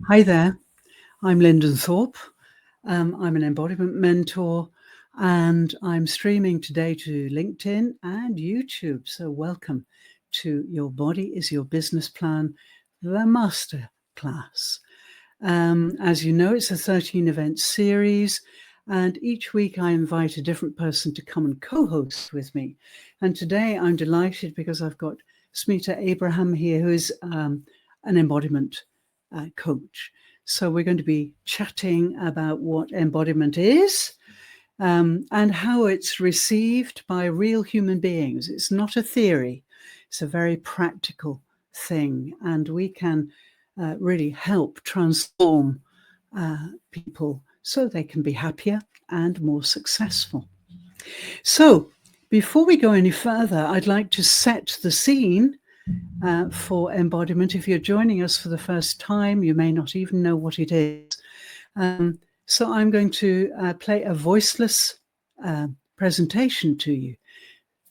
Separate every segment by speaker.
Speaker 1: Hi there, I'm Lyndon Thorpe. I'm an embodiment mentor and I'm streaming today to LinkedIn and YouTube. So, welcome to Your Body is Your Business Plan, the Masterclass. As you know, it's a 13 event series, and each week I invite a different person to come and co host with me. And today I'm delighted because I've got Smita Abraham here, who is an embodiment coach. So we're going to be chatting about what embodiment is and how it's received by real human beings. It's not a theory, it's a very practical thing, and we can really help transform people so they can be happier and more successful. So before we go any further, I'd like to set the scene for embodiment. If you're joining us for the first time, you may not even know what it is. So I'm going to play a voiceless presentation to you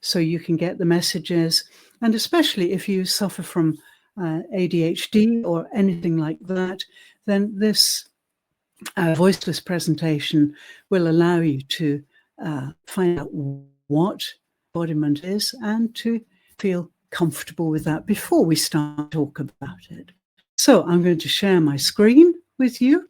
Speaker 1: so you can get the messages. And especially if you suffer from ADHD or anything like that, then this voiceless presentation will allow you to find out what embodiment is and to feel comfortable with that before we start to talk about it. So I'm going to share my screen with you.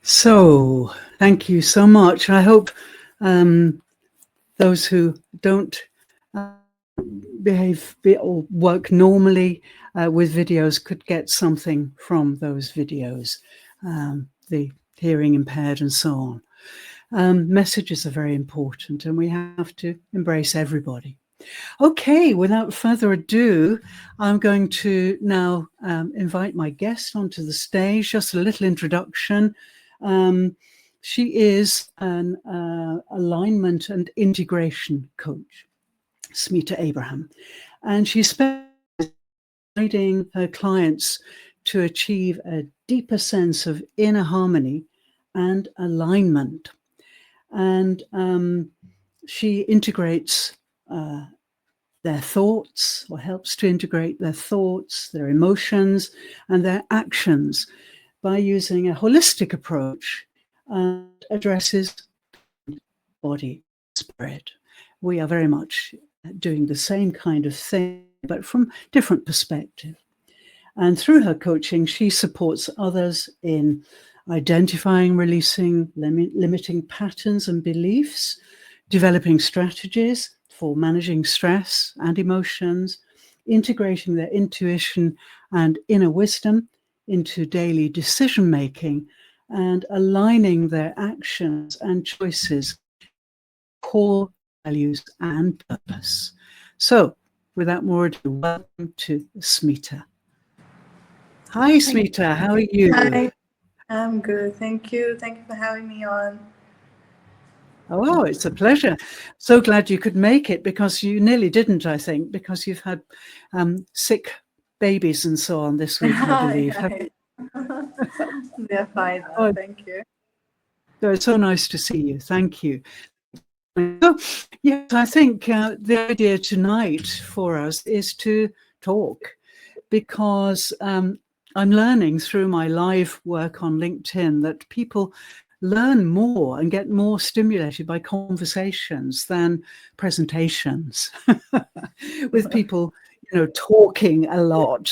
Speaker 1: So, thank you so much. I hope those who don't behave or work normally with videos could get something from those videos, the hearing impaired and so on. Messages are very important, and we have to embrace everybody. Okay, without further ado, I'm going to now invite my guest onto the stage. Just a little introduction. She is an alignment and integration coach, Smita Abraham, and she's guiding her clients to achieve a deeper sense of inner harmony and alignment. And she integrates their thoughts, or helps to integrate their thoughts, their emotions, and their actions by using a holistic approach and addresses body, spirit. We are very much doing the same kind of thing, but from different perspective. And through her coaching, she supports others in identifying, releasing, limiting patterns and beliefs, developing strategies for managing stress and emotions, integrating their intuition and inner wisdom into daily decision-making, and aligning their actions and choices, core values and purpose. So, without more ado, welcome to Smita. Hi, Smita. How are you?
Speaker 2: Hi, I'm good. Thank you. Thank you for having me on.
Speaker 1: Oh, it's a pleasure. So glad you could make it, because you nearly didn't, I think, because you've had sick babies and so on this week, I believe.
Speaker 2: They're fine now.
Speaker 1: Oh,
Speaker 2: thank you.
Speaker 1: so it's so nice to see you. Thank you. So, yes, I think the idea tonight for us is to talk. because I'm learning through my live work on LinkedIn that people learn more and get more stimulated by conversations than presentations. With people, talking a lot,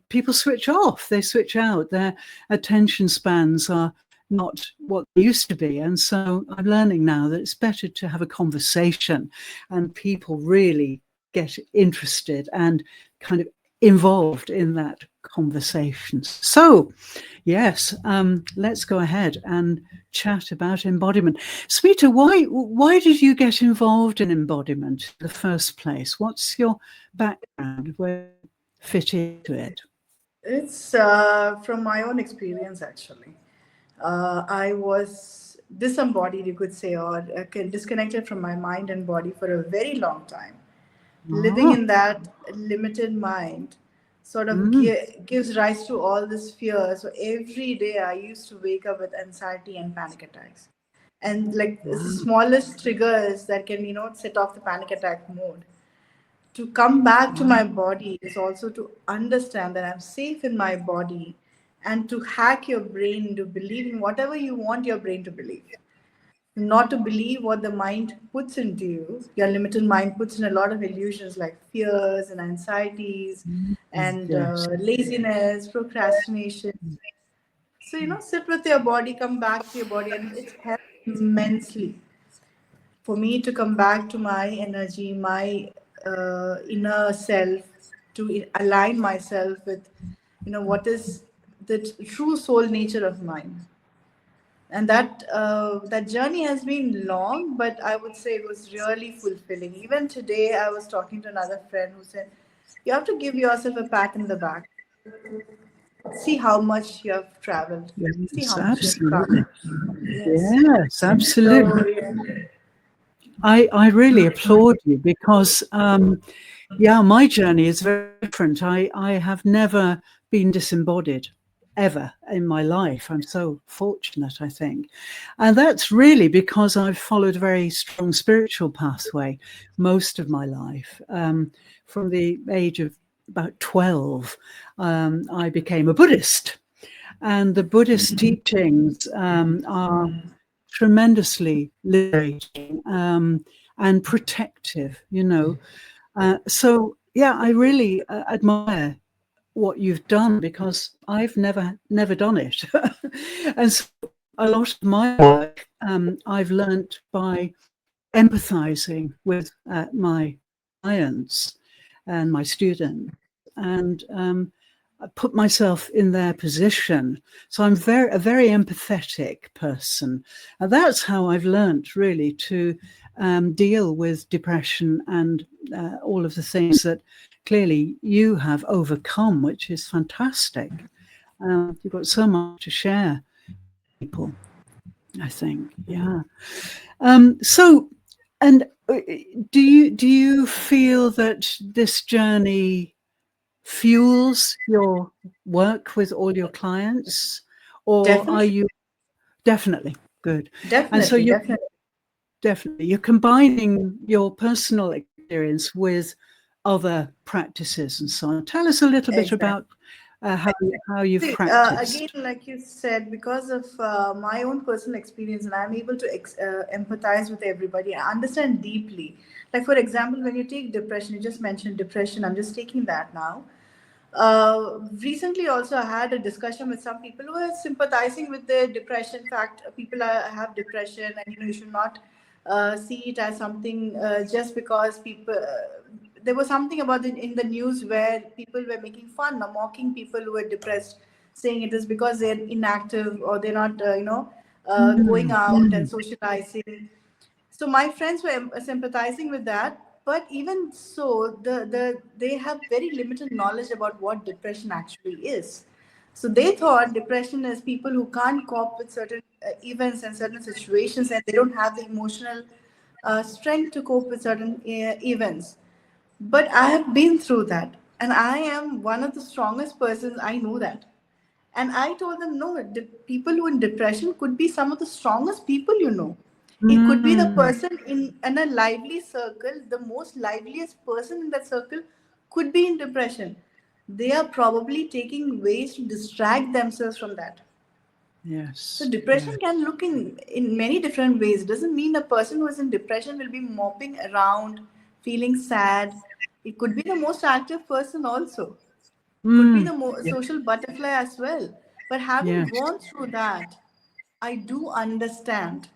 Speaker 1: people switch off, they switch out, their attention spans are not what they used to be. And so I'm learning now that it's better to have a conversation and people really get interested and kind of involved in that conversation. So, yes, let's go ahead and chat about embodiment. Smita, why did you get involved in embodiment in the first place? What's your background? Where you fit into it?
Speaker 2: It's from my own experience, actually. I was disembodied, you could say, or disconnected from my mind and body for a very long time. Living
Speaker 1: Ah,
Speaker 2: in that limited mind sort of
Speaker 1: mm,
Speaker 2: gives rise to all this fear. So every day I used to wake up with anxiety and panic attacks. And like the
Speaker 1: wow,
Speaker 2: smallest triggers that can, set off the panic attack mode. To come back to
Speaker 1: wow,
Speaker 2: my body is also to understand that I'm safe in my body and to hack your brain into believing whatever you want your brain to believe. Not to believe what the mind puts into you. Your limited mind puts in a lot of illusions like fears and anxieties
Speaker 1: mm,
Speaker 2: and
Speaker 1: yes,
Speaker 2: laziness, procrastination. So, sit with your body, come back to your body, and it helps immensely for me to come back to my energy, my inner self, to align myself with, what is the true soul nature of mine. And that journey has been long, but I would say it was really fulfilling. Even today, I was talking to another friend who said, "You have to give yourself a pat in the back. See how much you have traveled. See
Speaker 1: yes,
Speaker 2: how much you have come."
Speaker 1: absolutely,
Speaker 2: Yes.
Speaker 1: yes, absolutely.
Speaker 2: So yeah.
Speaker 1: I really applaud you because yeah, my journey is very different. I have never been disembodied ever in my life. I'm so fortunate, I think. And that's really because I've followed a very strong spiritual pathway most of my life. From the age of about 12, I became a Buddhist. And the Buddhist teachings are tremendously liberating and protective. So, yeah, I really admire what you've done because I've never done it. And so a lot of my work I've learnt by empathizing with my clients and my students, and I put myself in their position. So I'm a very empathetic person. And that's how I've learnt really to deal with depression and all of the things that clearly you have overcome, which is fantastic. You've got so much to share with people, I think. Yeah. So, and do you feel that this journey fuels your work with all your clients, or are
Speaker 2: Definitely,
Speaker 1: you definitely good? And so
Speaker 2: definitely,
Speaker 1: you're
Speaker 2: definitely.
Speaker 1: definitely you're combining your personal experience with other practices and so on. Tell us a little bit
Speaker 2: Exactly.
Speaker 1: about how you've
Speaker 2: See, again,
Speaker 1: practiced.
Speaker 2: like you said, because of my own personal experience, and I'm able to empathize with everybody. I understand deeply. Like, for example, when you take depression, you just mentioned depression. I'm just taking that now. Recently, also, I had a discussion with some people who are sympathizing with the depression fact. People have depression, and you should not see it as something just because people. There was something about it in the news where people were making fun or mocking people who were depressed, saying it is because they're inactive or they're not, going
Speaker 1: Mm,
Speaker 2: out and socializing. So my friends were sympathizing with that, but even so, they have very limited knowledge about what depression actually is. So they thought depression is people who can't cope with certain events and certain situations, and they don't have the emotional strength to cope with certain events. But I have been through that, and I am one of the strongest persons. I know that. And I told them, no, people who are in depression could be some of the strongest people you know. It could be the
Speaker 1: mm,
Speaker 2: person in a lively circle, the most liveliest person in that circle could be in depression. they are probably taking ways to distract themselves from that. So
Speaker 1: Yes.
Speaker 2: depression
Speaker 1: Yeah.
Speaker 2: can look in many different ways. It doesn't mean a person who is in depression will be moping around, feeling sad. It could be the most active person also. Could be
Speaker 1: Mm.
Speaker 2: the
Speaker 1: Yeah.
Speaker 2: social butterfly as well. But having
Speaker 1: Yes.
Speaker 2: gone through that, I do understand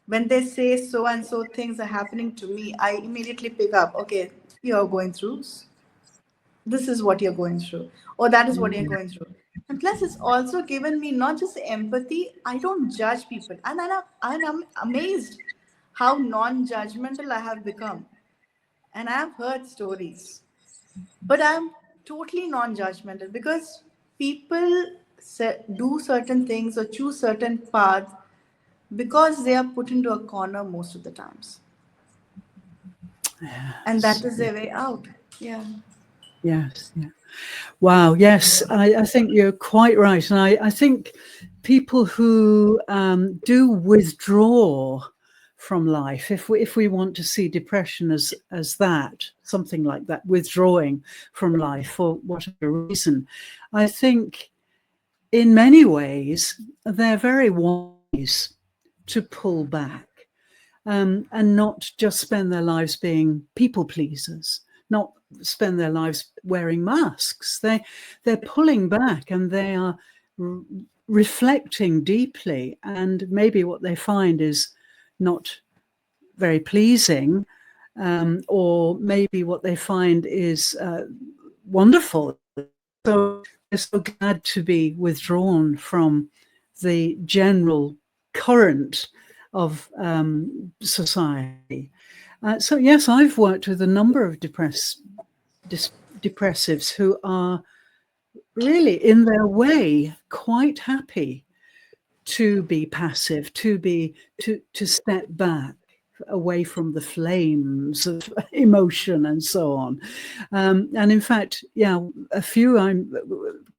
Speaker 2: when they say so and so things are happening to me. I immediately pick up, okay, you're going through, this is what you're going through, or that is what you're
Speaker 1: Mm.
Speaker 2: going through. And plus, it's also given me not just empathy, I don't judge people. And I'm amazed how non judgmental I have become. And I have heard stories, but I'm totally non judgmental because people do certain things or choose certain paths because they are put into a corner most of the times. And that
Speaker 1: Yes.
Speaker 2: is their way out. Yeah.
Speaker 1: Yes. Yeah. Wow. Yes, I think you're quite right, and I think people who do withdraw from life, if we want to see depression as that, something like that, withdrawing from life for whatever reason, I think in many ways they're very wise to pull back, and not just spend their lives being people pleasers, not spend their lives wearing masks. They're pulling back and they are r- reflecting deeply, and maybe what they find is not very pleasing, or maybe what they find is wonderful. So they're so glad to be withdrawn from the general current of society. So yes, I've worked with a number of depressives who are really, in their way, quite happy to be passive, to step back away from the flames of emotion and so on. And in fact, yeah, a few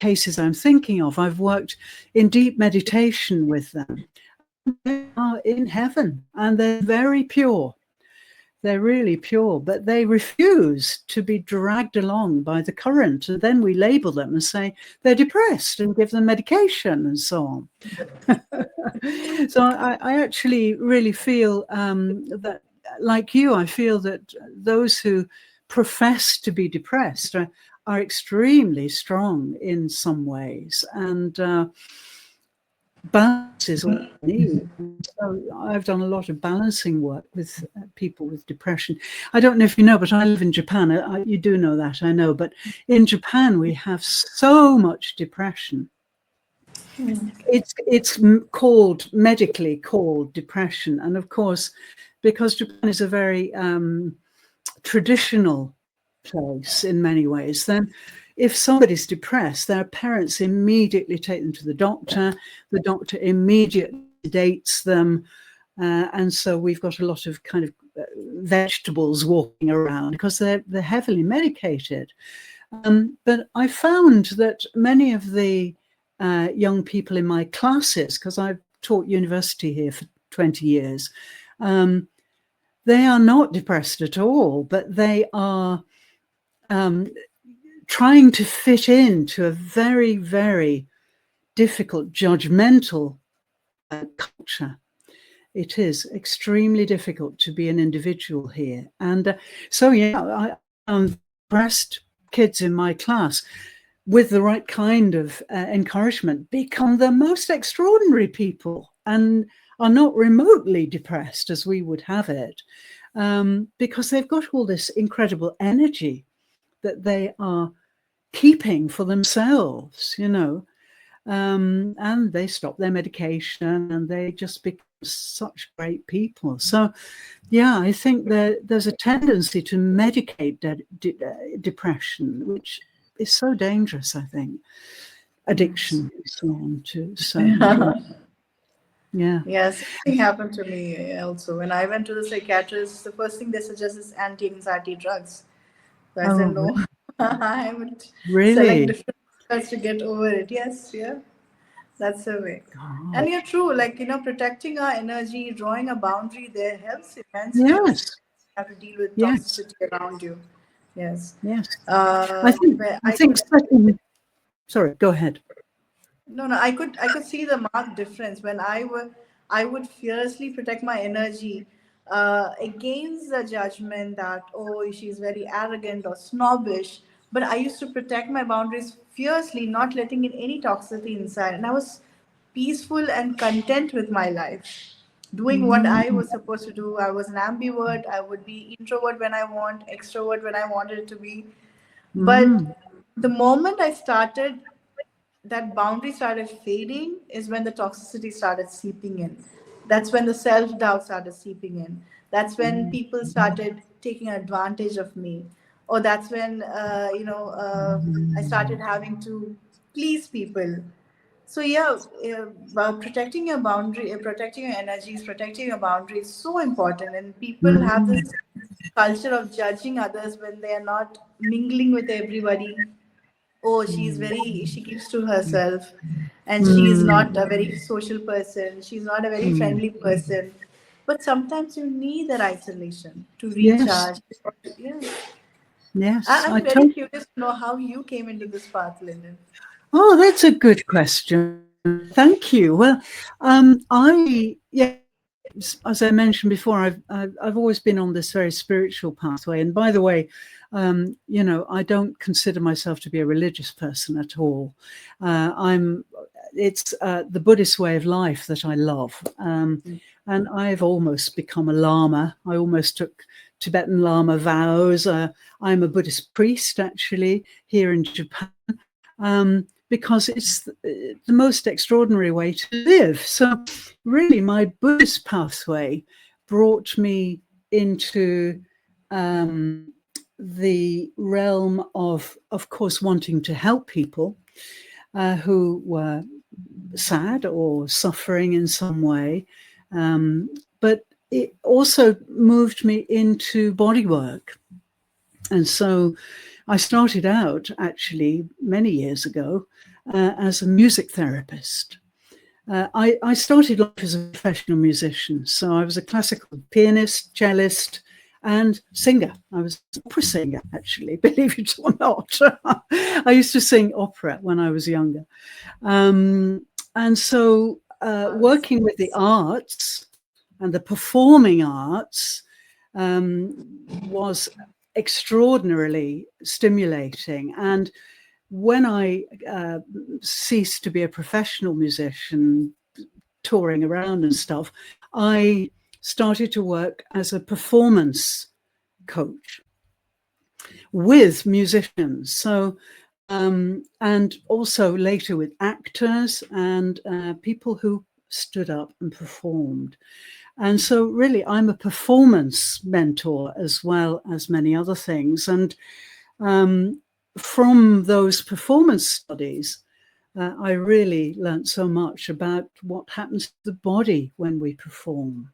Speaker 1: cases I'm thinking of, I've worked in deep meditation with them. They are in heaven and they're very pure. They're really pure, but they refuse to be dragged along by the current. And then we label them and say they're depressed and give them medication and so on. So I actually really feel that, like you, I feel that those who profess to be depressed are extremely strong in some ways, and balance is all we need. So I've done a lot of balancing work with people with depression. I don't know if you know, but I live in Japan. You do know that, I know. But in Japan, we have so much depression. It's called, medically called, depression, and of course, because Japan is a very traditional place in many ways, then if somebody's depressed, their parents immediately take them to the doctor immediately sedates them, and so we've got a lot of kind of vegetables walking around because they're heavily medicated. But I found that many of the young people in my classes, because I've taught university here for 20 years, they are not depressed at all, but they are trying to fit into a very, very difficult, judgmental culture. It is extremely difficult to be an individual here. And so, yeah, I found depressed kids in my class, with the right kind of encouragement, become the most extraordinary people and are not remotely depressed as we would have it, because they've got all this incredible energy that they are keeping for themselves, and they stop their medication and they just become such great people. So, yeah, I think there's a tendency to medicate depression, which is so dangerous, I think.
Speaker 2: Yes.
Speaker 1: Addiction and so on to certain drugs. Yeah.
Speaker 2: Yes, something happened to me also. When I went to the psychiatrist, the first thing they suggest is anti-anxiety drugs. So I said,
Speaker 1: Oh,
Speaker 2: no, I would select
Speaker 1: really?
Speaker 2: different drugs to get over it. Yes, yeah, that's the way. And
Speaker 1: God.
Speaker 2: you're true, like, protecting our energy, drawing a boundary there helps immensely.
Speaker 1: Yes.
Speaker 2: You have to deal with
Speaker 1: Yes.
Speaker 2: toxicity around you. Yes.
Speaker 1: Yes. I think
Speaker 2: Where
Speaker 1: I
Speaker 2: I
Speaker 1: think
Speaker 2: could
Speaker 1: setting, sorry, go ahead.
Speaker 2: No, I could see the marked difference when I would fiercely protect my energy against the judgment that, oh, she's very arrogant or snobbish. But I used to protect my boundaries fiercely, not letting in any toxicity inside, and I was peaceful and content with my life, doing what I
Speaker 1: Mm,
Speaker 2: was supposed to do. I was an ambivert. I would be introvert when I want, extrovert when I wanted it to be. But
Speaker 1: mm,
Speaker 2: the moment I started that boundary started fading is when the toxicity started seeping in. That's when the self doubt started seeping in. That's when
Speaker 1: mm,
Speaker 2: people started taking advantage of me. Or that's when, I started having to please people. So, yeah, protecting your boundary, protecting your energies, protecting your boundaries is so important. And people have
Speaker 1: mm,
Speaker 2: this culture of judging others when they are not mingling with everybody. Oh, she keeps to herself, and she's
Speaker 1: mm,
Speaker 2: not a very social person, she's not a very
Speaker 1: mm.
Speaker 2: friendly person. But sometimes you need that isolation to
Speaker 1: Yes,
Speaker 2: recharge. Yeah.
Speaker 1: yes, I
Speaker 2: I'm very
Speaker 1: totally.
Speaker 2: curious to know how you came into this path, Lyndon.
Speaker 1: Oh, that's a good question. Thank you. Well, as I mentioned before, I've always been on this very spiritual pathway. And by the way, I don't consider myself to be a religious person at all. I'm. It's the Buddhist way of life that I love, and I've almost become a lama. I almost took Tibetan Lama vows. I'm a Buddhist priest actually here in Japan. Because it's the most extraordinary way to live. So, really, my Buddhist pathway brought me into the realm of course, wanting to help people who were sad or suffering in some way. But it also moved me into body work. And so I started out actually many years ago as a music therapist. I started life as a professional musician. So I was a classical pianist, cellist, and singer. I was an opera singer, actually, believe it or not. I used to sing opera when I was younger. And so working with the arts and the performing arts was extraordinarily stimulating. And when I ceased to be a professional musician, touring around and stuff, I started to work as a performance coach with musicians. So, and also later with actors and people who stood up and performed. And so, really, I'm a performance mentor as well as many other things. And from those performance studies, I really learned so much about what happens to the body when we perform.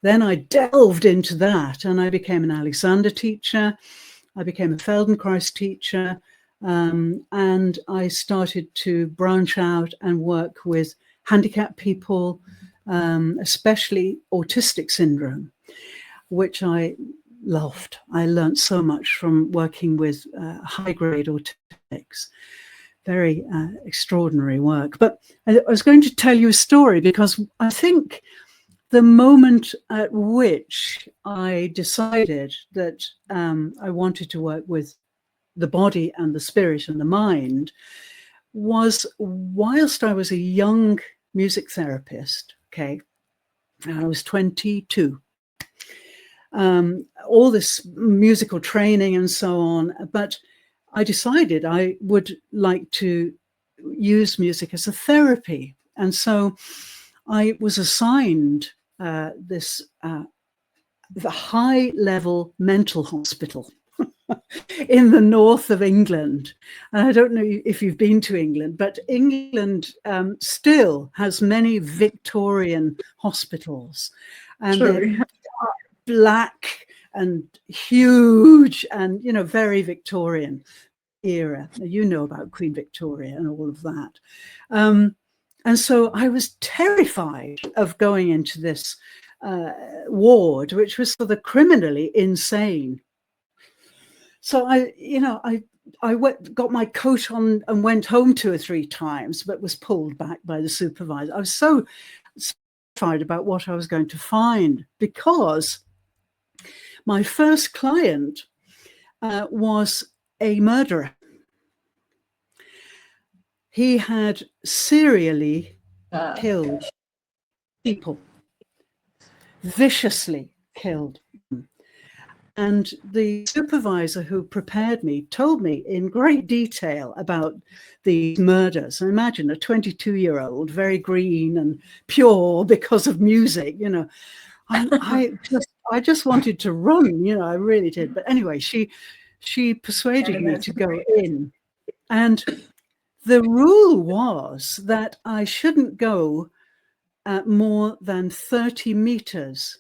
Speaker 1: Then I delved into that and I became an Alexander teacher. I became a Feldenkrais teacher. And I started to branch out and work with handicapped people, especially autistic syndrome, which I loved. I learned so much from working with high-grade autistics. Very extraordinary work. But I was going to tell you a story because I think the moment at which I decided that I wanted to work with the body and the spirit and the mind was whilst I was a young music therapist. Okay, I was 22. All this musical training and so on, but I decided I would like to use music as a therapy. And so I was assigned the high level mental hospital in the north of England. And I don't know if you've been to England, but England still has many Victorian hospitals. And they're
Speaker 2: True.
Speaker 1: black and huge and, very Victorian era. You know about Queen Victoria and all of that. And so I was terrified of going into this ward, which was for the criminally insane. So got my coat on and went home 2 or 3 times, but was pulled back by the supervisor. I was so terrified about what I was going to find, because my first client was a murderer. He had serially killed people, viciously killed them. And the supervisor who prepared me told me in great detail about these murders. And imagine a 22-year-old, very green and pure because of music, you know. And I just wanted to run, you know, I really did. But anyway, she persuaded me to go in. And the rule was that I shouldn't go more than 30 meters.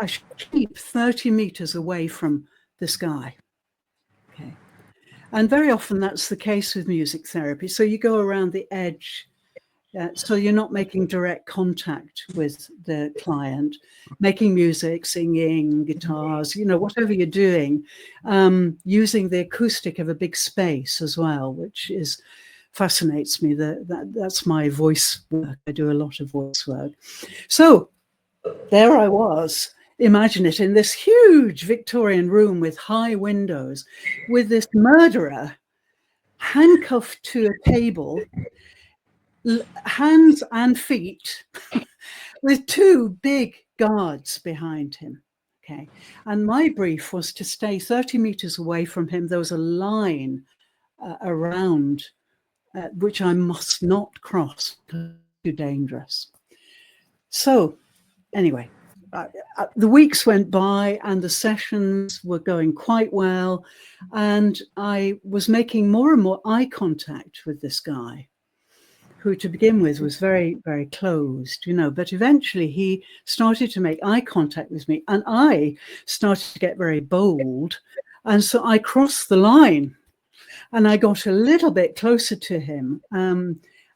Speaker 1: I should keep 30 meters away from this guy. Okay. And very often that's the case with music therapy. So you go around the edge. So you're not making direct contact with the client, making music, singing, guitars, you know, whatever you're doing, using the acoustic of a big space as well, which fascinates me. That's my voice work. I do a lot of voice work. So there I was. Imagine it, in this huge Victorian room with high windows, with this murderer handcuffed to a table, hands and feet, with 2 big guards behind him. Okay. And my brief was to stay 30 meters away from him. There was a line around which I must not cross, because it's too dangerous. So anyway, the weeks went by and the sessions were going quite well. And I was making more and more eye contact with this guy, who to begin with was very, very closed, you know, but eventually he started to make eye contact with me, and I started to get very bold. And so I crossed the line and I got a little bit closer to him,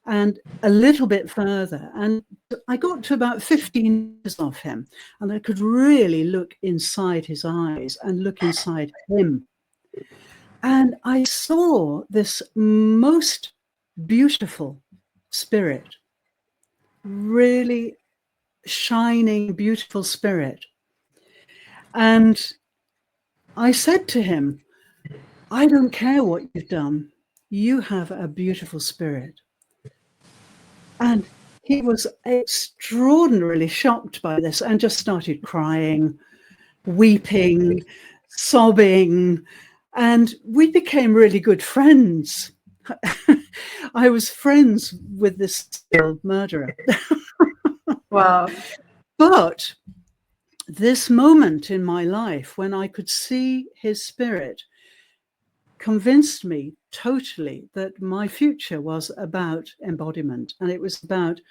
Speaker 1: and a little bit further. And I got to about 15 meters of him, and I could really look inside his eyes and look inside him. And I saw this most beautiful spirit, really shining, beautiful spirit. And I said to him, I don't care what you've done. You have a beautiful spirit. And he was extraordinarily shocked by this and just started crying, weeping, sobbing. And we became really good friends. I was friends with this murderer.
Speaker 2: Wow.
Speaker 1: But this moment in my life when I could see his spirit convinced me totally that my future was about embodiment, and it was about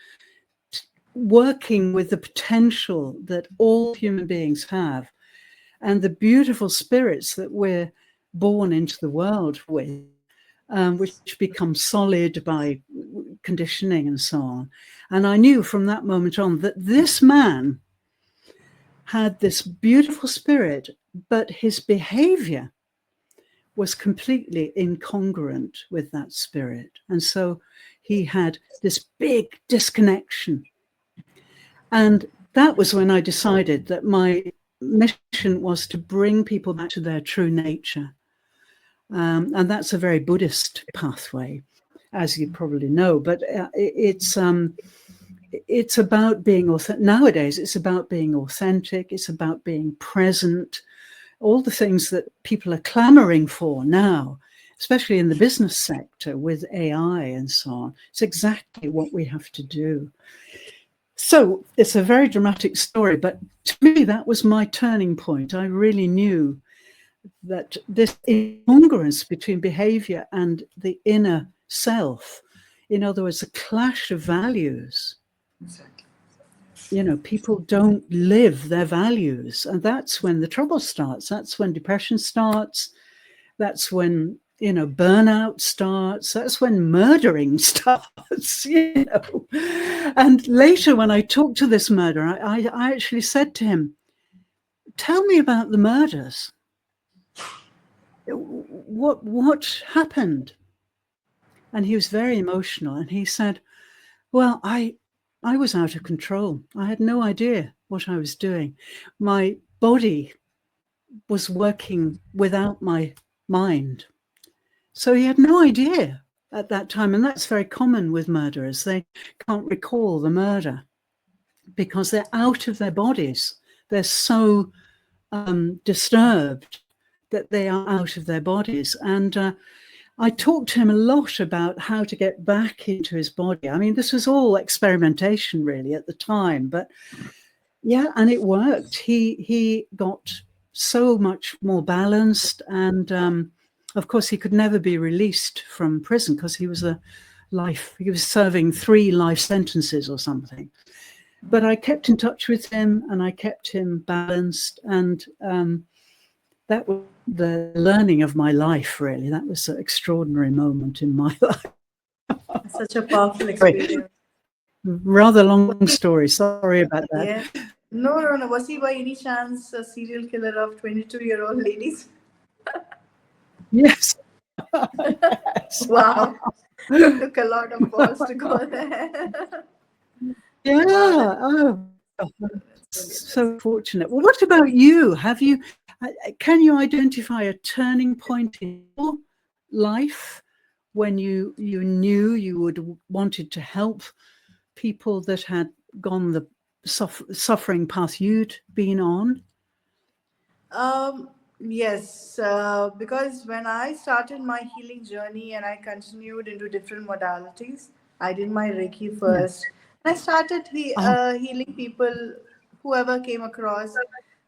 Speaker 1: working with the potential that all human beings have and the beautiful spirits that we're born into the world with, which become solid by conditioning and so on. And I knew from that moment on that this man had this beautiful spirit, but his behavior was completely incongruent with that spirit. And so he had this big disconnection. And that was when I decided that my mission was to bring people back to their true nature. And that's a very Buddhist pathway, as you probably know. But it's about being authentic. Nowadays, it's about being authentic. It's about being present. All the things that people are clamoring for now, especially in the business sector with AI and so on. It's exactly what we have to do. So it's a very dramatic story, but to me, that was my turning point. I really knew that this incongruence between behavior and the inner self, in other words, a clash of values. Exactly. You know, people don't live their values, and that's when the trouble starts. That's when depression starts. That's when, you know, burnout starts. That's when murdering starts, you know. And later when I talked to this murderer, I actually said to him, tell me about the murders. What happened? And he was very emotional, and he said, well, I was out of control. I had no idea what I was doing. My body was working without my mind. So he had no idea at that time. And that's very common with murderers. They can't recall the murder because they're out of their bodies. They're so disturbed that they are out of their bodies. And I talked to him a lot about how to get back into his body. I mean, this was all experimentation really at the time, but yeah, and it worked. He got so much more balanced, and of course he could never be released from prison because he was serving 3 life sentences or something. But I kept in touch with him, and I kept him balanced, and that was the learning of my life, really. That was an extraordinary moment in my life.
Speaker 2: Such a powerful experience.
Speaker 1: Rather long story. Sorry about that.
Speaker 2: Yeah. No. Was he by any chance a serial killer of 22-year-old ladies?
Speaker 1: Yes.
Speaker 2: Yes. Wow. It took a lot of balls to go there.
Speaker 1: Yeah. Wow. Oh, so fortunate. Well, what about you? Can you identify a turning point in your life when you knew you wanted to help people that had gone the suffering path you'd been on?
Speaker 2: Yes, because when I started my healing journey and I continued into different modalities, I did my Reiki first. I started healing people, whoever came across.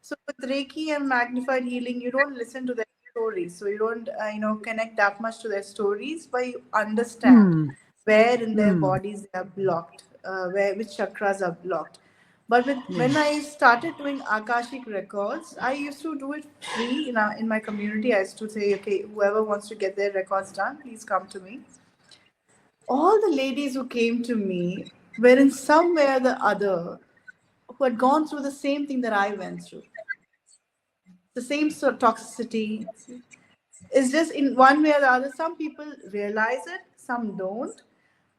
Speaker 2: So with Reiki and magnified healing, you don't listen to their stories, so you don't, connect that much to their stories, but you understand
Speaker 1: Hmm.
Speaker 2: where in their bodies they are blocked, which chakras are blocked. But when I started doing Akashic records, I used to do it free in my community. I used to say, okay, whoever wants to get their records done, please come to me. All the ladies who came to me were in some way or the other who had gone through the same thing that I went through. The same sort of toxicity. It's just in one way or the other. Some people realize it, some don't.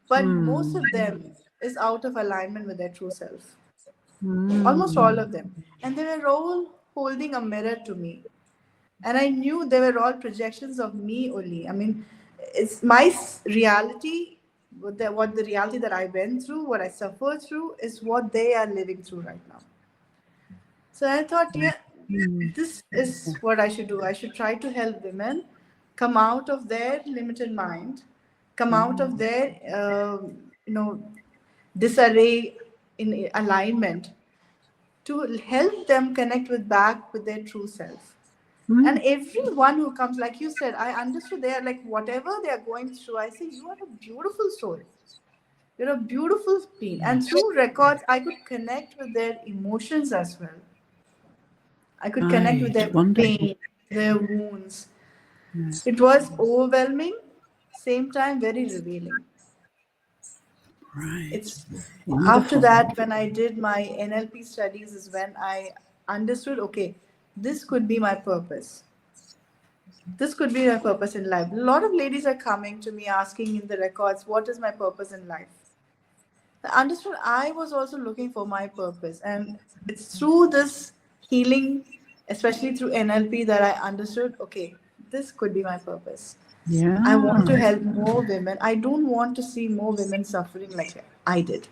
Speaker 2: But most of them is out of alignment with their true self. Almost all of them. And they were all holding a mirror to me. And I knew they were all projections of me only. I mean, it's my reality, what the reality that I went through, what I suffered through, is what they are living through right now. So I thought, yeah, this is what I should do. I should try to help women come out of their limited mind, come out of their, disarray in alignment, to help them connect back with their true self. And everyone who comes, like you said, I understood they are like, whatever they are going through, I say, you are a beautiful soul. You're a beautiful being. And through records, I could connect with their emotions as well. I could connect with their pain, their wounds. It was overwhelming, same time very revealing.
Speaker 1: Right.
Speaker 2: It's
Speaker 1: Wonderful.
Speaker 2: after that, when I did my NLP studies, is when I understood, okay, this could be my purpose. This could be my purpose in life. A lot of ladies are coming to me asking in the records, what is my purpose in life? I understood I was also looking for my purpose. And it's through this healing, especially through NLP, that I understood, okay, this could be my purpose.
Speaker 1: Yeah.
Speaker 2: I want to help more women. I don't want to see more women suffering like I did.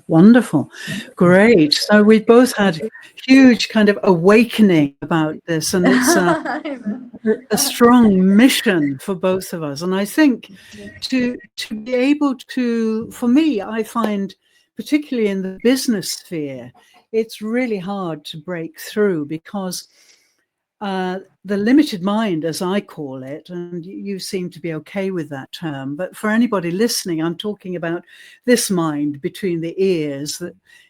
Speaker 1: Wonderful. Great. So we both had huge kind of awakening about this, and it's a strong mission for both of us. And I think to be able to, for me, I find, particularly in the business sphere, it's really hard to break through because the limited mind, as I call it, and you seem to be okay with that term, but for anybody listening, I'm talking about this mind between the ears,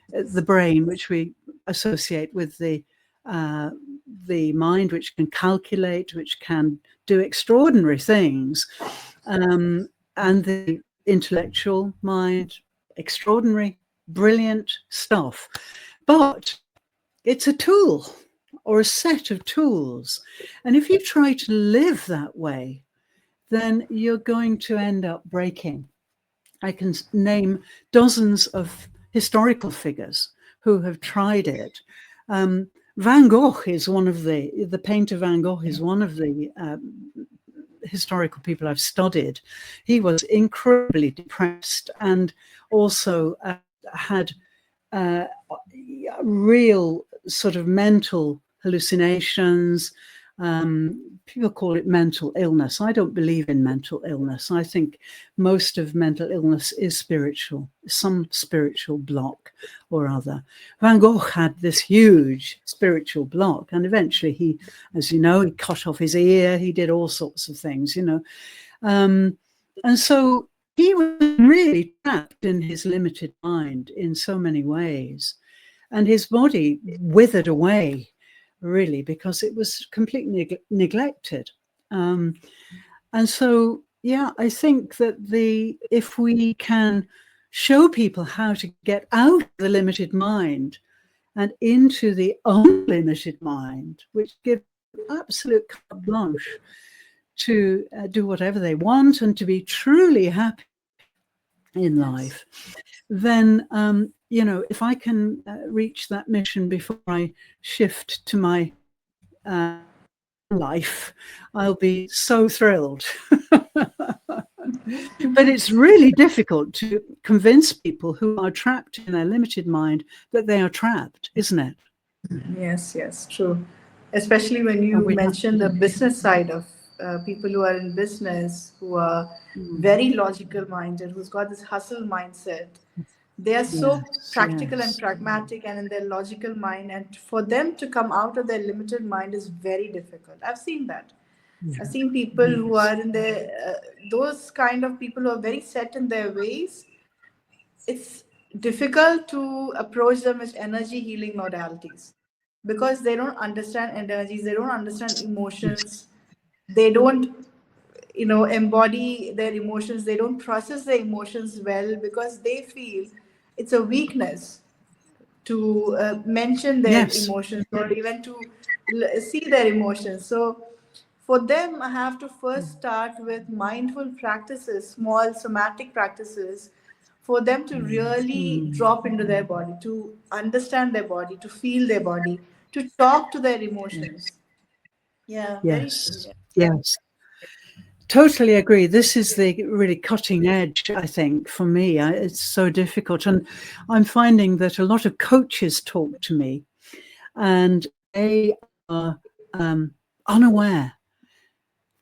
Speaker 1: the brain, which we associate with the mind, which can calculate, which can do extraordinary things, and the intellectual mind, extraordinary, brilliant stuff. But it's a tool or a set of tools. And if you try to live that way, then you're going to end up breaking. I can name dozens of historical figures who have tried it. Van Gogh is one of the painter Van Gogh is one of the historical people I've studied. He was incredibly depressed and also had real sort of mental hallucinations. People call it mental illness. I don't believe in mental illness. I think most of mental illness is spiritual, some spiritual block or other. Van Gogh had this huge spiritual block, and eventually he, as you know, he cut off his ear. He did all sorts of things, you know. And so he was really trapped in his limited mind in so many ways. And his body withered away, really, because it was completely neglected. And so, yeah, I think that if we can show people how to get out of the limited mind and into the unlimited mind, which gives absolute carte blanche to do whatever they want and to be truly happy in life, then you know, if I can reach that mission before I shift to my life, I'll be so thrilled. But it's really difficult to convince people who are trapped in their limited mind that they are trapped, isn't it?
Speaker 2: Yes, true. Especially when you mention the business side of people who are in business, who are very logical minded, who's got this hustle mindset. They are so practical and pragmatic and in their logical mind. And for them to come out of their limited mind is very difficult. I've seen that. I've seen people who are in their, those kind of people who are very set in their ways. It's difficult to approach them with energy healing modalities because they don't understand energies, they don't understand emotions, they don't, you know, embody their emotions, they don't process their emotions well because they feel it's a weakness to mention their
Speaker 1: Yes.
Speaker 2: emotions or even to see their emotions. So for them, I have to first start with mindful practices, small somatic practices, for them to really drop into their body, to understand their body, to feel their body, to talk to their emotions. Yeah, very true.
Speaker 1: Yes. Yes. Totally agree. This is the really cutting edge, I think, for me. It's so difficult. And I'm finding that a lot of coaches talk to me and they are unaware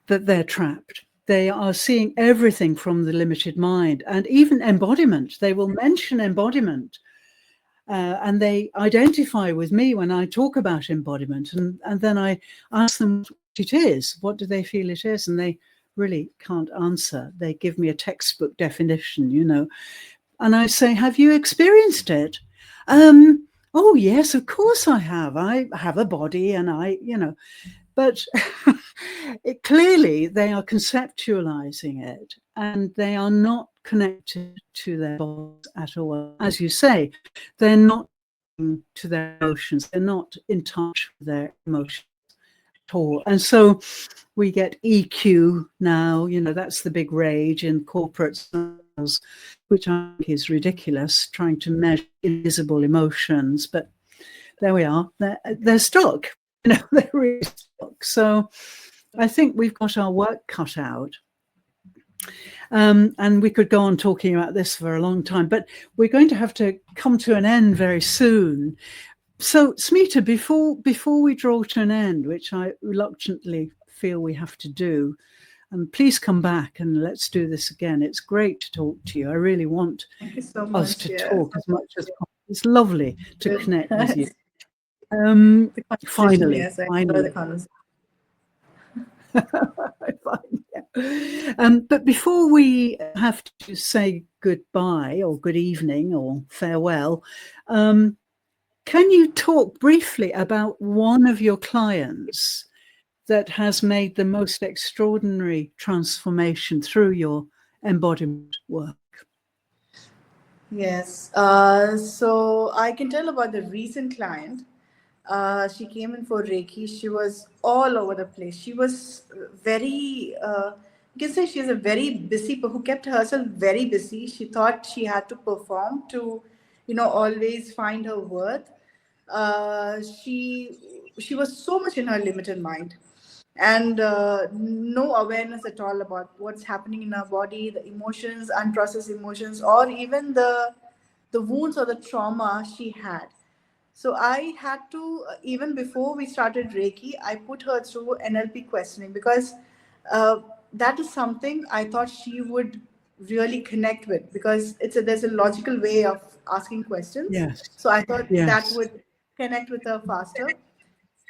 Speaker 1: that they're trapped. They are seeing everything from the limited mind, and even embodiment. They will mention embodiment and they identify with me when I talk about embodiment. And then I ask them what it is. What do they feel it is? And they really can't answer. They give me a textbook definition, you know. And I say, have you experienced it? Oh, yes, of course I have. I have a body and I, you know, but clearly they are conceptualizing it and they are not connected to their bodies at all. As you say, they're not to their emotions. They're not in touch with their emotions at all. And so we get EQ now, you know, that's the big rage in corporate circles, which I think is ridiculous, trying to measure invisible emotions. But there we are. They're stuck. You know, they're really stuck. So I think we've got our work cut out. And we could go on talking about this for a long time, but we're going to have to come to an end very soon. So, Smita, before we draw to an end, which I reluctantly feel we have to do, and please come back and let's do this again. It's great to talk to you. I really want us to talk as much as possible. It's lovely to connect with you. Finally,
Speaker 2: yes, I
Speaker 1: finally.
Speaker 2: enjoy the conversation.
Speaker 1: But before we have to say goodbye or good evening or farewell, can you talk briefly about one of your clients that has made the most extraordinary transformation through your embodiment work?
Speaker 2: Yes. So I can tell about the recent client. She came in for Reiki. She was all over the place. She was very, you can say she's a very busy, who kept herself very busy. She thought she had to perform to, always find her worth. She was so much in her limited mind, and no awareness at all about what's happening in our body, the emotions, unprocessed emotions, or even the wounds or the trauma she had. So I had to, even before we started Reiki, I put her through NLP questioning, because uh, that is something I thought she would really connect with, because there's a logical way of asking questions.
Speaker 1: Yes.
Speaker 2: So I thought that
Speaker 1: Yes.
Speaker 2: would connect with her faster.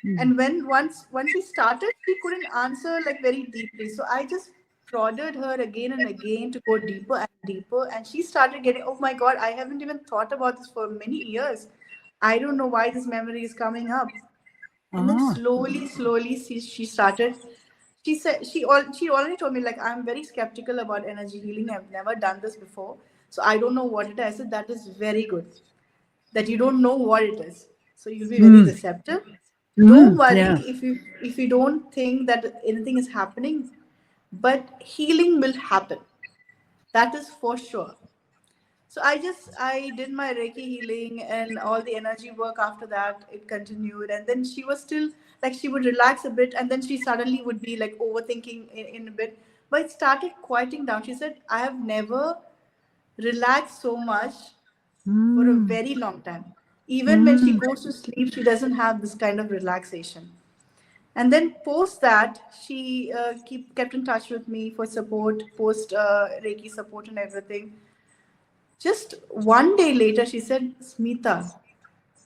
Speaker 1: Mm.
Speaker 2: And once we started, she couldn't answer like very deeply, so I just prodded her again and again to go deeper and deeper, and she started getting, oh my god, I haven't even thought about this for many years. I don't know why this memory is coming up. And then
Speaker 1: Ah.
Speaker 2: slowly she started. She said she already told me, like, I'm very skeptical about energy healing, I've never done this before, so I don't know what it is. I said, that is very good that you don't know what it is. So you'll be very
Speaker 1: Mm.
Speaker 2: receptive. Don't
Speaker 1: Mm.
Speaker 2: worry
Speaker 1: Yeah.
Speaker 2: if you don't think that anything is happening, but healing will happen. That is for sure. So I did my Reiki healing and all the energy work. After that, it continued, and then she was still like, she would relax a bit, and then she suddenly would be like overthinking in a bit. But it started quieting down. She said, I have never relaxed so much for a
Speaker 1: Mm.
Speaker 2: very long time. Even when she
Speaker 1: Mm.
Speaker 2: goes to sleep, she doesn't have this kind of relaxation. And then post that, she kept in touch with me for support, post Reiki support and everything. Just one day later, she said, Smita,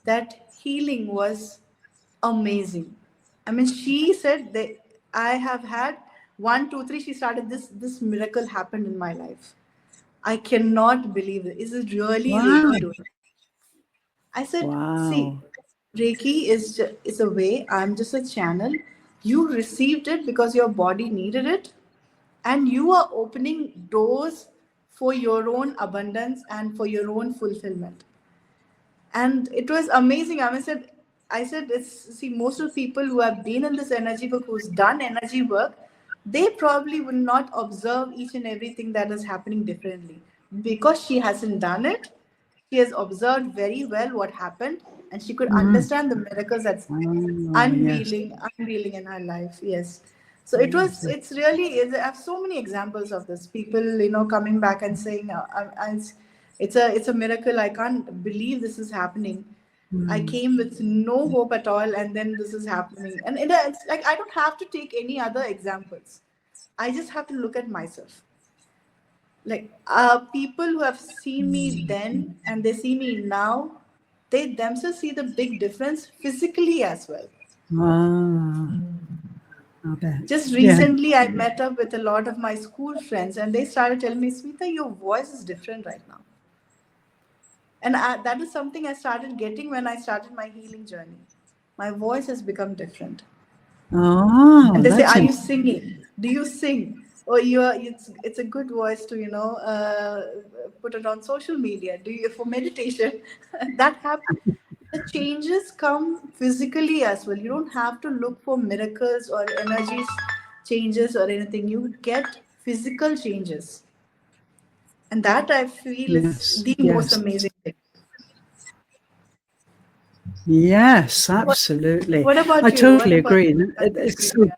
Speaker 2: that healing was amazing. I mean, she said that I have had one, two, three. She started this miracle happened in my life. I cannot believe it. Is it really
Speaker 1: Wow.
Speaker 2: Reiki doing? I said, see,
Speaker 1: Wow.
Speaker 2: Reiki is a way. I'm just a channel. You received it because your body needed it, and you are opening doors for your own abundance and for your own fulfillment. And it was amazing. I said, it's, see, most of the people who have been in this energy work, who's done energy work, they probably will not observe each and everything that is happening differently, because she hasn't done it. She has observed very well what happened, and she could
Speaker 1: Mm.
Speaker 2: understand the miracles that's
Speaker 1: Oh, yes.
Speaker 2: unveiling in her life. Yes. So
Speaker 1: Yes.
Speaker 2: it's really, I have so many examples of this. People, coming back and saying, it's a miracle. I can't believe this is happening. I
Speaker 1: Mm.
Speaker 2: came with no hope at all, and then this is happening. And it's like, I don't have to take any other examples. I just have to look at myself. Like, people who have seen me then and they see me now, they themselves see the big difference physically as well.
Speaker 1: Ah, I bet.
Speaker 2: Just
Speaker 1: Yeah.
Speaker 2: recently, I met up with a lot of my school friends, and they started telling me, Smita, your voice is different right now. And that is something I started getting when I started my healing journey. My voice has become different. And
Speaker 1: Oh,
Speaker 2: they say,
Speaker 1: that's
Speaker 2: are you
Speaker 1: interesting.
Speaker 2: singing? Do you sing? Or it's a good voice to, put it on social media. Do you, for meditation? that hap- the changes come physically as well. You don't have to look for miracles or energies changes or anything. You get physical changes. And that, I feel, is
Speaker 1: Yes.
Speaker 2: the most
Speaker 1: Yes.
Speaker 2: amazing thing.
Speaker 1: Yes,
Speaker 2: What,
Speaker 1: absolutely.
Speaker 2: what
Speaker 1: I
Speaker 2: about you? What
Speaker 1: totally
Speaker 2: about
Speaker 1: agree.
Speaker 2: you?
Speaker 1: It's so,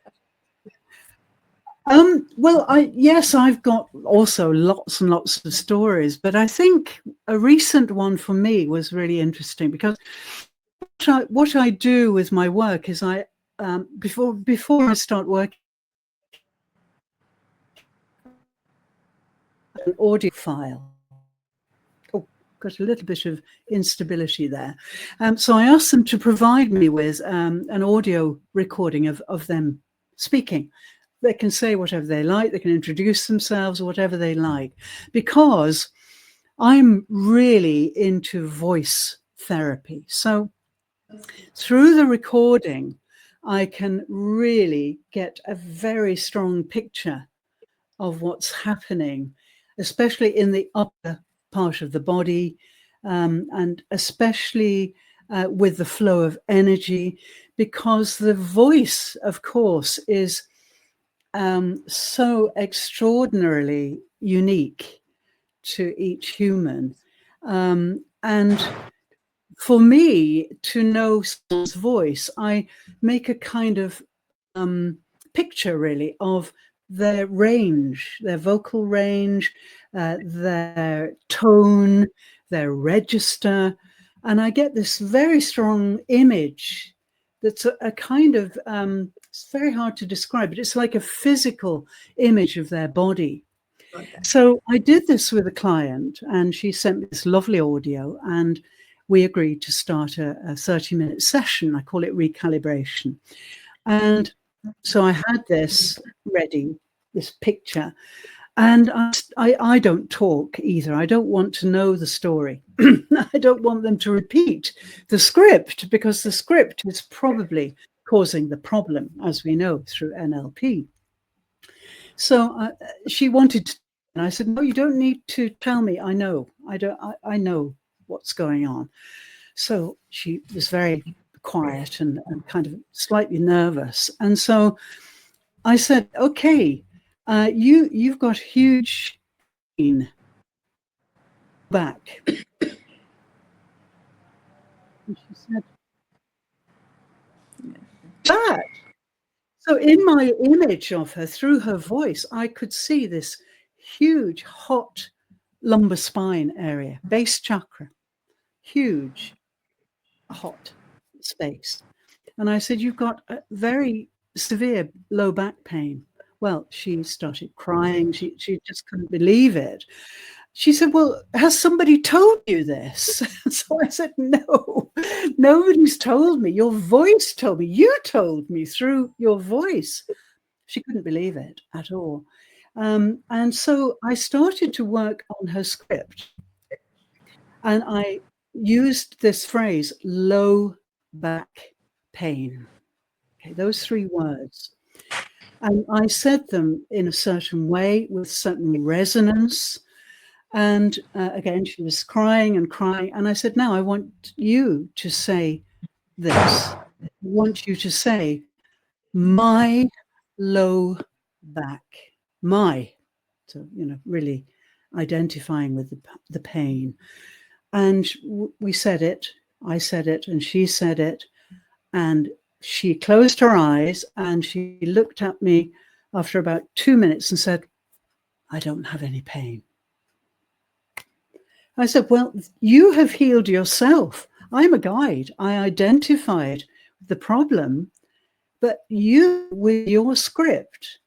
Speaker 1: well, yes, I've got also lots and lots of stories, but I think a recent one for me was really interesting because what I do with my work is before I start working an audio file. Oh, got a little bit of instability there. So I asked them to provide me with an audio recording of them speaking. They can say whatever they like, they can introduce themselves, whatever they like, because I'm really into voice therapy. So through the recording, I can really get a very strong picture of what's happening, especially in the upper part of the body, and especially with the flow of energy, because the voice, of course, is so extraordinarily unique to each human. And for me to know someone's voice, I make a kind of picture really of their range, their vocal range, their tone, their register. And I get this very strong image that's a kind of, it's very hard to describe, but it's like a physical image of their body. So I did this with a client, and she sent me this lovely audio, and we agreed to start a 30-minute session. I call it recalibration. And so I had this ready, this picture, and I don't talk either. I don't want to know the story. I don't want them to repeat the script, because the script is probably causing the problem, as we know through NLP. So she wanted to, and I said, no, you don't need to tell me. I know. I know what's going on. So she was very quiet and kind of slightly nervous. And so I said, okay, you've got huge pain back. And she said, that. So in my image of her, through her voice, I could see this huge, hot lumbar spine area, base chakra, huge, hot space. And I said, you've got a very severe low back pain. Well, she started crying. She just couldn't believe it. She said, well, has somebody told you this? So I said, no, nobody's told me. Your voice told me. You told me through your voice. She couldn't believe it at all. And so I started to work on her script. And I used this phrase, low back pain. Okay, those 3 words. And I said them in a certain way with certain resonance. And again, she was crying and crying. And I said, now I want you to say this. I want you to say, my low back, my. So, really identifying with the pain. And we said it. I said it, and she said it. And she closed her eyes and she looked at me after about 2 minutes and said, I don't have any pain. I said, well, you have healed yourself. I'm a guide. I identified the problem, but you, with your script,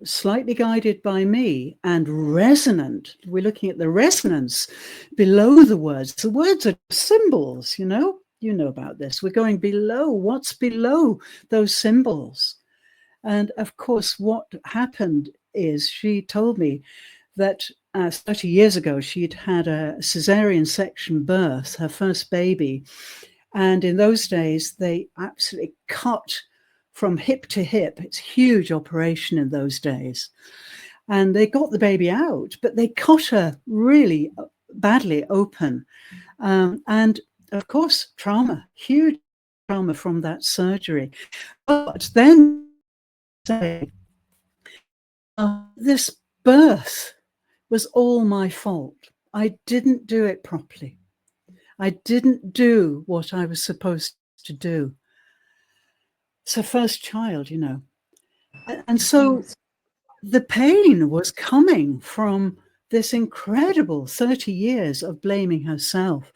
Speaker 1: slightly guided by me and resonant, we're looking at the resonance below the words. The words are symbols, you know about this. We're going below. What's below those symbols? And of course, what happened is she told me that 30 years ago, she'd had a cesarean section birth, her first baby. And in those days, they absolutely cut from hip to hip. It's a huge operation in those days. And they got the baby out, but they cut her really badly open. And of course, trauma, huge trauma from that surgery. But then this birth was all my fault. I didn't do it properly. I didn't do what I was supposed to do. It's her first child, And so the pain was coming from this incredible 30 years of blaming herself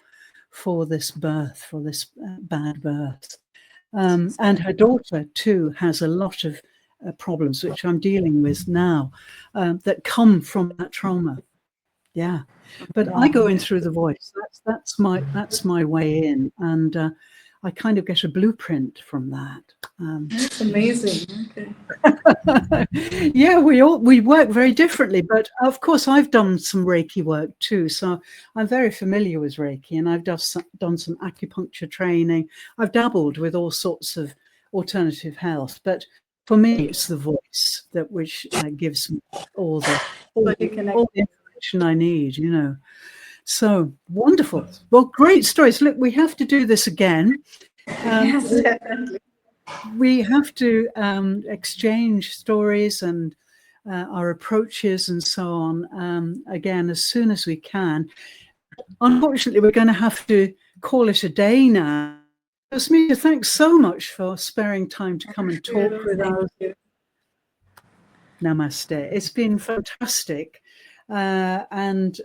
Speaker 1: for this birth, for this bad birth. And her daughter, too, has a lot of problems, which I'm dealing with now, that come from that trauma. Yeah. But I go in through the voice. That's my way in. And I kind of get a blueprint from that.
Speaker 2: That's amazing.
Speaker 1: Okay. Yeah, we work very differently, but of course I've done some Reiki work too, so I'm very familiar with Reiki, and I've done some acupuncture training. I've dabbled with all sorts of alternative health, but for me it's the voice that which gives me all the information. information I need, you know. So wonderful. Well, great stories. Look, we have to do this again.
Speaker 2: Yes, definitely.
Speaker 1: We have to exchange stories and our approaches and so on again as soon as we can. Unfortunately, we're going to have to call it a day now. Smita, thanks so much for sparing time to come and talk with us. Namaste. It's been fantastic. And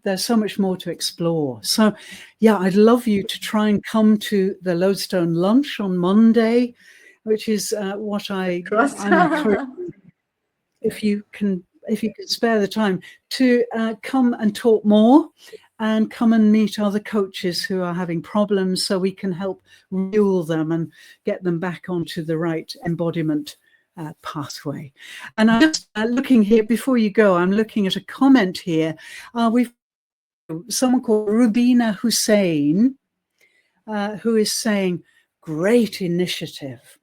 Speaker 1: there's so much more to explore. So, yeah, I'd love you to try and come to the Lodestone lunch on Monday, which is what I'm encouraging. If you can spare the time to come and talk more and come and meet other coaches who are having problems, so we can help fuel them and get them back onto the right embodiment pathway. And I'm just looking here before you go, I'm looking at a comment here. We've someone called Rubina Hussein who is saying, great initiative.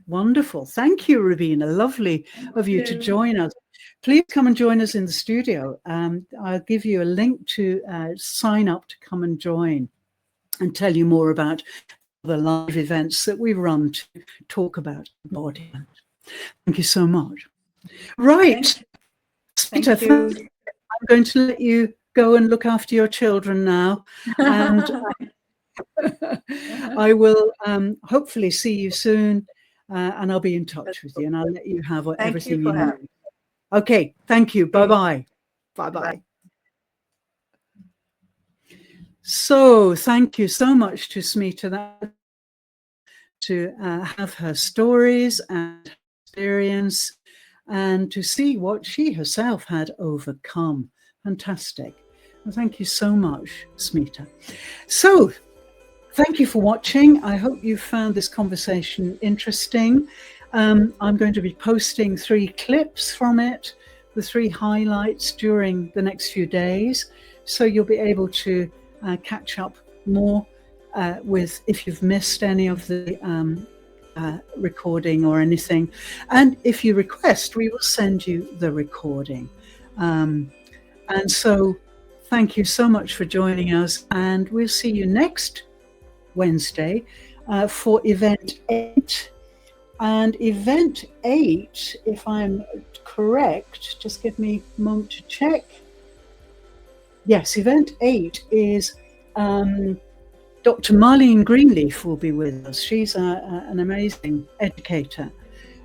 Speaker 1: Wonderful. Thank you, Rubina. Lovely of you to join us. Please come and join us in the studio. I'll give you a link to sign up to come and join and tell you more about the live events that we run to talk about embodiment. Thank you so much. Right.
Speaker 2: Thank you.
Speaker 1: I'm going to let you go and look after your children now. And I will hopefully see you soon. And I'll be in touch with you, and I'll let you have everything you need. Okay, thank you. Bye-bye. Bye-bye. So thank you so much to Smita to have her stories and experience and to see what she herself had overcome. Fantastic. Well, thank you so much, Smita. So thank you for watching. I hope you found this conversation interesting. I'm going to be posting 3 clips from it, the 3 highlights during the next few days. So you'll be able to catch up more with if you've missed any of the recording or anything. And if you request, we will send you the recording. And so thank you so much for joining us. And we'll see you next Wednesday for event 8. And event 8, if I'm correct, just give me a moment to check. Yes, event 8 is Dr. Marlene Greenleaf will be with us. She's an amazing educator,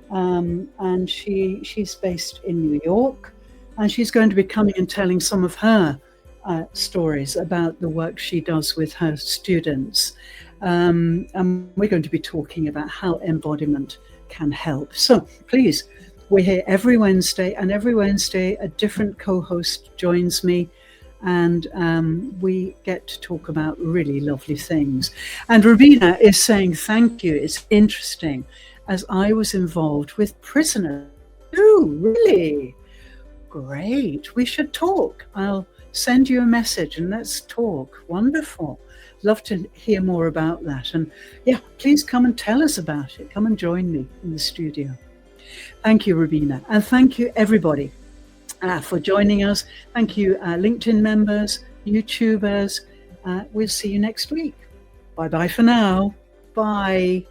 Speaker 1: and she's based in New York, and she's going to be coming and telling some of her stories about the work she does with her students. And we're going to be talking about how embodiment can help. So please, we're here every Wednesday, and every Wednesday a different co-host joins me, and we get to talk about really lovely things. And Rubina is saying thank you. It's interesting, as I was involved with prisoners. Oh, really? Great. We should talk. I'll send you a message and let's talk. Wonderful. Love to hear more about that. And yeah, please come and tell us about it. Come and join me in the studio. Thank you, Rubina. And thank you, everybody, for joining us. Thank you, LinkedIn members, YouTubers. We'll see you next week. Bye-bye for now. Bye.